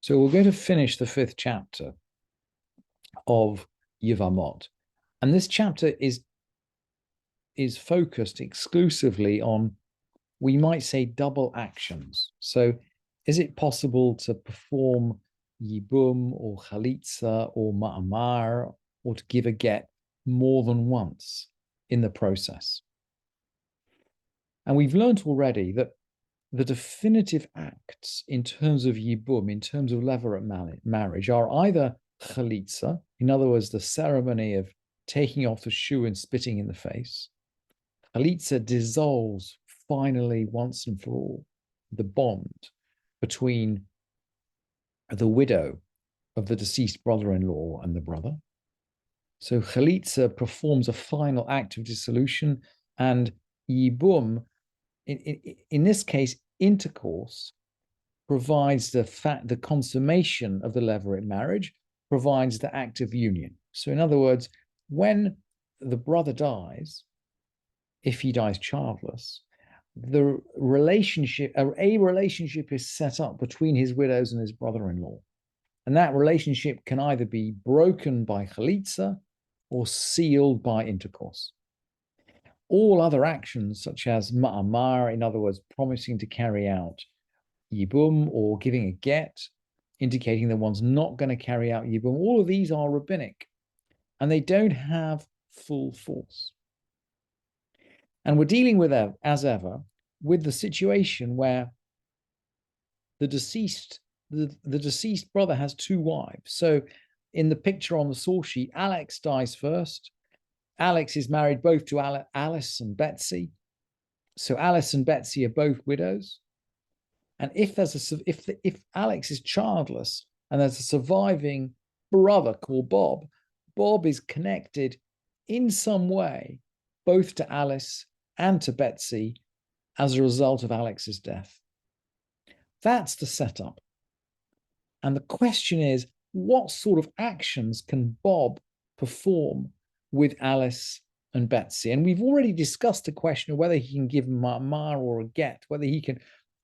So we're going to finish the fifth chapter of Yevamot. And this chapter is focused exclusively on, we might say, double actions. So is it possible to perform yibbum or halitza or ma'amar or to give a get more than once in the process? And we've learned already that the definitive acts in terms of yibbum, in terms of levirate marriage, are either halitza, in other words, the ceremony of taking off the shoe and spitting in the face. Halitza dissolves finally once and for all the bond between the widow of the deceased brother-in-law and the brother. So halitza performs a final act of dissolution, and yibbum, in this case, intercourse, provides the consummation of the levirate marriage, provides the act of union. So in other words, when the brother dies, if he dies childless, a relationship is set up between his widows and his brother-in-law. And that relationship can either be broken by halitza or sealed by intercourse. All other actions, such as ma'amar, in other words, promising to carry out yibbum, or giving a get, indicating that one's not going to carry out yibbum, all of these are rabbinic, and they don't have full force. And we're dealing with, as ever, with the situation where the deceased brother has two wives. So in the picture on the source sheet, Alex dies first. Alex is married both to Alice and Betsy. So Alice and Betsy are both widows. And if Alex is childless and there's a surviving brother called Bob, Bob is connected in some way both to Alice and to Betsy as a result of Alex's death. That's the setup. And the question is, what sort of actions can Bob perform with Alice and Betsy? And we've already discussed the question of whether he can give ma'amar or a get, whether he can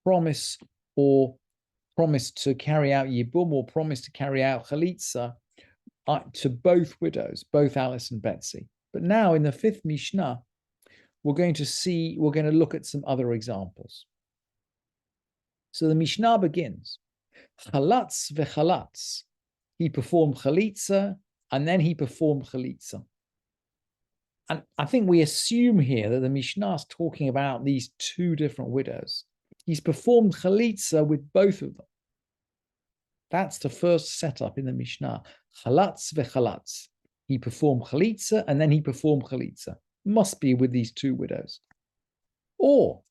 promise to carry out yibbum or promise to carry out halitza to both widows, both Alice and Betsy. But now in the fifth Mishnah, we're going to look at some other examples. So the Mishnah begins, chalatz vechalatz. He performed chalitza and then he performed chalitza. And I think we assume here that the Mishnah is talking about these two different widows. He's performed chalitza with both of them. That's the first setup in the Mishnah. Chalatz vechalatz. He performed chalitza and then he performed chalitza. Must be with these two widows. Or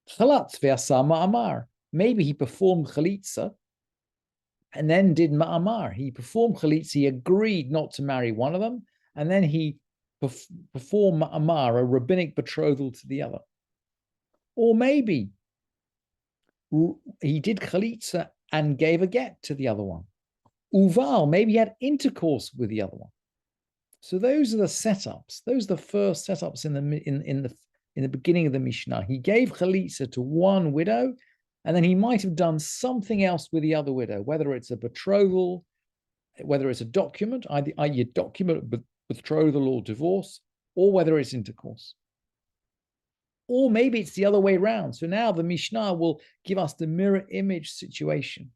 chalatz ve'asa ma'amar. Maybe he performed chalitza and then did ma'amar. He performed chalitza, he agreed not to marry one of them, and then he performed ma'amar, a rabbinic betrothal to the other. Or maybe he did chalitza and gave a get to the other one. Uval, maybe he had intercourse with the other one. So those are the setups. Those are the first setups in the beginning of the Mishnah. He gave chalitza to one widow, and then he might have done something else with the other widow, whether it's a betrothal, whether it's a document, either a document betrothal or divorce, or whether it's intercourse. Or maybe it's the other way around. So now the Mishnah will give us the mirror image situation.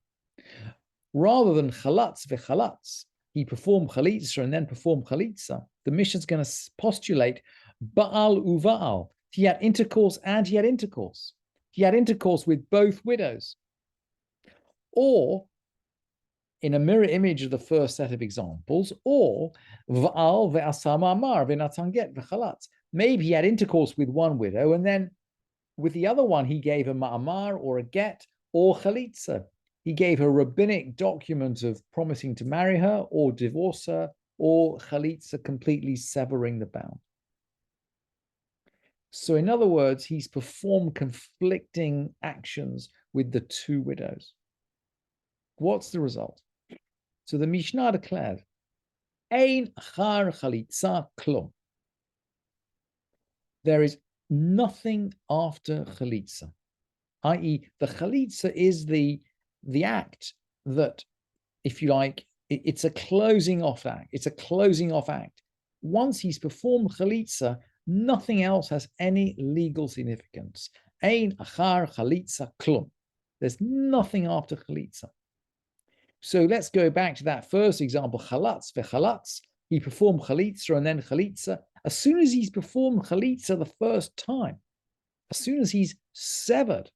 Rather than chalatz vechalatz, he performed chalitza and then performed chalitza, the Mishnah is going to postulate Baal uvaal. He had intercourse and he had intercourse. He had intercourse with both widows. Or, in a mirror image of the first set of examples, or Va'al ve'asama amar ve'natan get vechalatz. Maybe he had intercourse with one widow, and then with the other one, he gave a ma'amar or a get or chalitza. He gave her a rabbinic document of promising to marry her or divorce her, or chalitza, completely severing the bond. So in other words, he's performed conflicting actions with the two widows. What's the result? So the Mishnah declared, Ein char chalitza klum. There is nothing after chalitza, i.e. the chalitza is the act that if you like, it's a closing off act. It's a closing off act. Once he's performed chalitza, nothing else has any legal significance. Ein achar halitza klum. There's nothing after chalitza. So let's go back to that first example, chalatz vechalatz. He performed chalitza and then chalitza. As soon as he's performed chalitza the first time, as soon as he's severed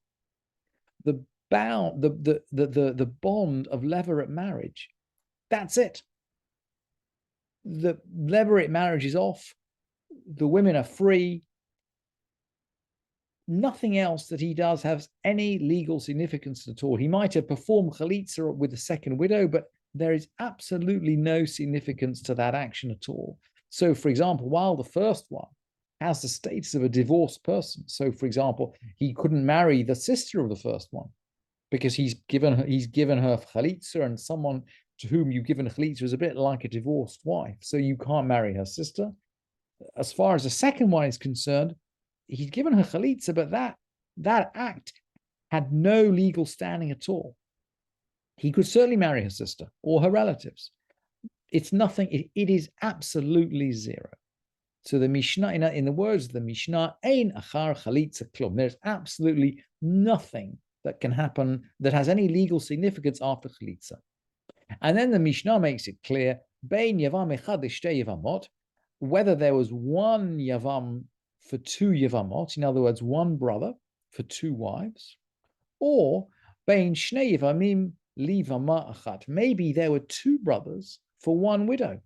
the bond of levirate marriage, that's it. The levirate marriage is off. The women are free. Nothing else that he does has any legal significance at all. He might have performed chalitza with the second widow, but there is absolutely no significance to that action at all. So, for example, while the first one has the status of a divorced person, so, for example, he couldn't marry the sister of the first one because he's given her chalitza, and someone to whom you've given chalitza is a bit like a divorced wife, so you can't marry her sister. As far as the second one is concerned, he's given her halitza, but that act had no legal standing at all. He could certainly marry her sister or her relatives. It's nothing. It is absolutely zero. So the Mishnah, in the words of the Mishnah, ein achar halitza klum. There's absolutely nothing that can happen that has any legal significance after halitza. And then the Mishnah makes it clear, bein yavam echad lishtei yevamot, whether there was one yavam for two Yevamot, in other words, one brother for two wives, or bein shnei Yevamim li vama achat. Maybe there were two brothers for one widow.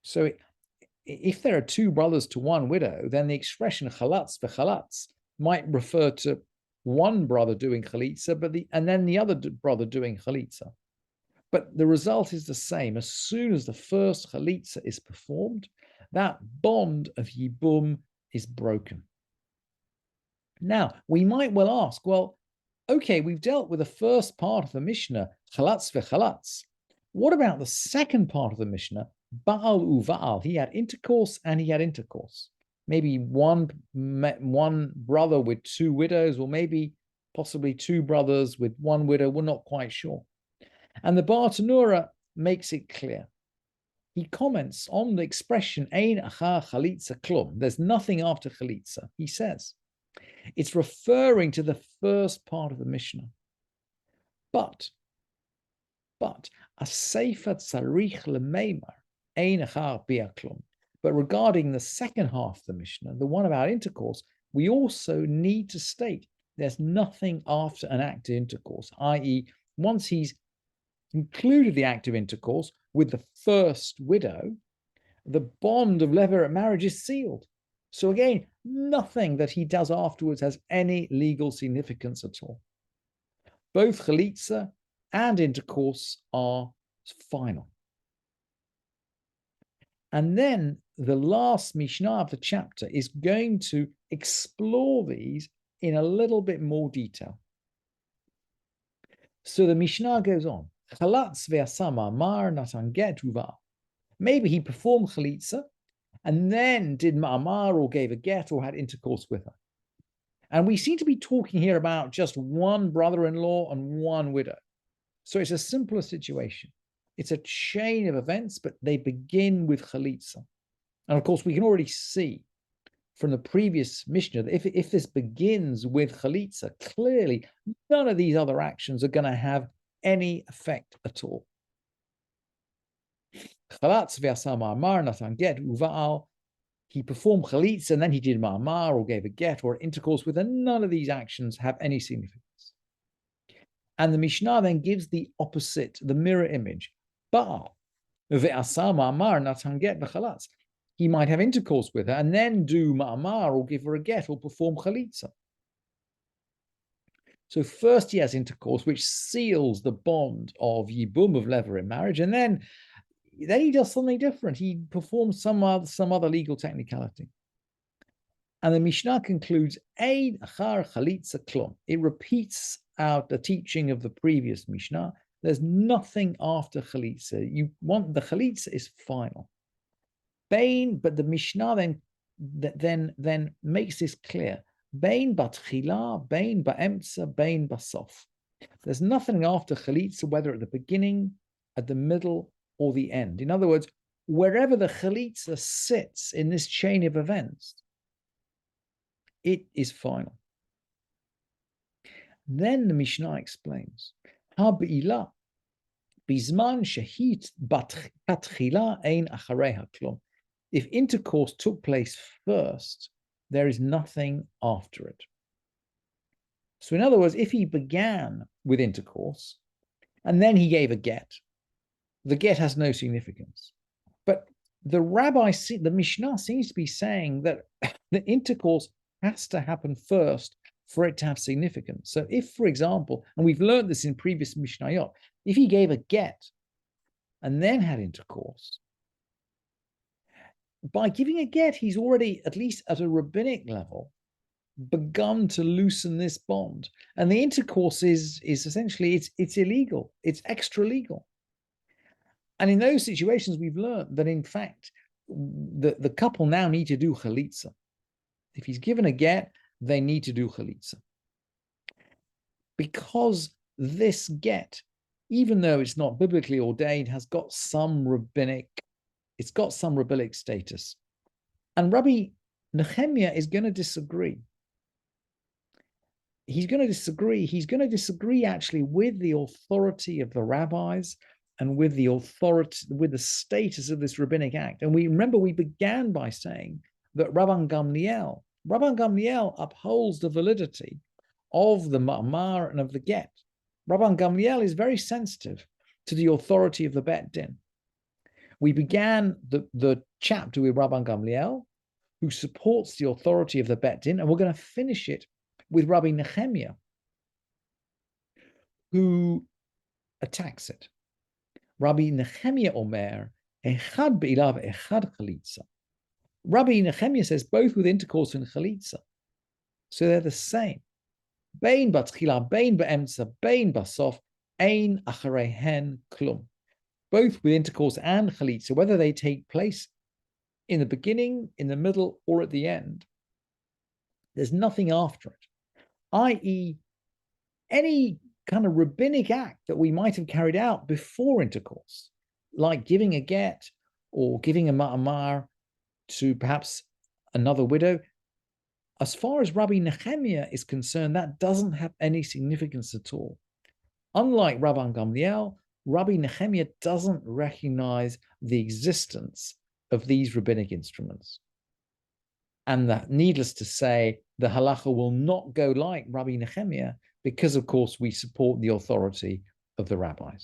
So if there are two brothers to one widow, then the expression chalatz v'chalatz might refer to one brother doing chalitza, and then the other brother doing chalitza. But the result is the same. As soon as the first halitza is performed, that bond of yibbum is broken. Now, we might well ask, well, okay, we've dealt with the first part of the Mishnah, chalatz vechalatz. What about the second part of the Mishnah, ba'al uva'al? He had intercourse and he had intercourse. Maybe one brother with two widows, or maybe possibly two brothers with one widow. We're not quite sure. And the Bartanura makes it clear. He comments on the expression ein achar halitza klum. There's nothing after halitza. He says it's referring to the first part of the Mishnah. But a seifa tzarich lemeimar ein achar bia klum. But regarding the second half of the Mishnah, the one about intercourse, we also need to state there's nothing after an act of intercourse, i.e., once he's concluded the act of intercourse with the first widow, the bond of levirate marriage is sealed. So again, nothing that he does afterwards has any legal significance at all. Both halitza and intercourse are final. And then the last Mishnah of the chapter is going to explore these in a little bit more detail. So the Mishnah goes on. Chalatz ve'asama mar natan get uva. Maybe he performed chalitza and then did ma'amar or gave a get or had intercourse with her. And we seem to be talking here about just one brother-in-law and one widow. So it's a simpler situation. It's a chain of events, but they begin with chalitza. And of course, we can already see from the previous Mishnah that if this begins with chalitza, clearly none of these other actions are going to have any effect at all. Chalatz ve'asa ma'amar natan get uva'al. He performed chalitza and then he did ma'amar or gave a get or intercourse with her. None of these actions have any significance. And the Mishnah then gives the opposite, the mirror image. Ba'al ve'asa ma'amar natan get v'chalatz. He might have intercourse with her and then do ma'amar or give her a get or perform chalitza. So first he has intercourse, which seals the bond of yibbum, of levirate marriage, and then he does something different. He performs some other legal technicality. And the Mishnah concludes, ein achar halitza klum. It repeats out the teaching of the previous Mishnah. There's nothing after chalitza. The chalitza is final. But the Mishnah then makes this clear. Bein batchila, bein ba'emtza, bein basof. There's nothing after chalitza, whether at the beginning, at the middle, or the end. In other words, wherever the chalitza sits in this chain of events, it is final. Then the Mishnah explains, Ha'be'ilah, bizman shehit batchila ein achareha klum. If intercourse took place first, there is nothing after it. So in other words, if he began with intercourse and then he gave a get, the get has no significance. But the Mishnah seems to be saying that the intercourse has to happen first for it to have significance. So if, for example, and we've learned this in previous Mishnayot, if he gave a get and then had intercourse, by giving a get, he's already, at least at a rabbinic level, begun to loosen this bond. And the intercourse is essentially, it's illegal, it's extra legal. And in those situations, we've learned that, in fact, the couple now need to do halitza. If he's given a get, they need to do halitza. Because this get, even though it's not biblically ordained, has got some rabbinic status. And Rabbi Nehemiah is going to disagree. He's going to disagree actually with the authority of the rabbis and with the status of this rabbinic act. And we began by saying that Rabban Gamliel upholds the validity of the ma'amar and of the get. Rabban Gamliel is very sensitive to the authority of the bet din. We began the chapter with Rabban Gamliel, who supports the authority of the bet din, and we're going to finish it with Rabbi Nehemiah, who attacks it. Rabbi Nehemiah Omer, echad be'ilav echad chalitza. Rabbi Nehemiah says both with intercourse and chalitza. So they're the same. Bein batchila, bein be'emtza, bein basof, ein acharehen klum. Both with intercourse and chalitza, whether they take place in the beginning, in the middle, or at the end, there's nothing after it. I.e., any kind of rabbinic act that we might have carried out before intercourse, like giving a get or giving a ma'amar to perhaps another widow, as far as Rabbi Nehemiah is concerned, that doesn't have any significance at all. Unlike Rabban Gamliel, Rabbi Nehemiah doesn't recognize the existence of these rabbinic instruments. And that, needless to say, the halacha will not go like Rabbi Nehemiah because, of course, we support the authority of the rabbis.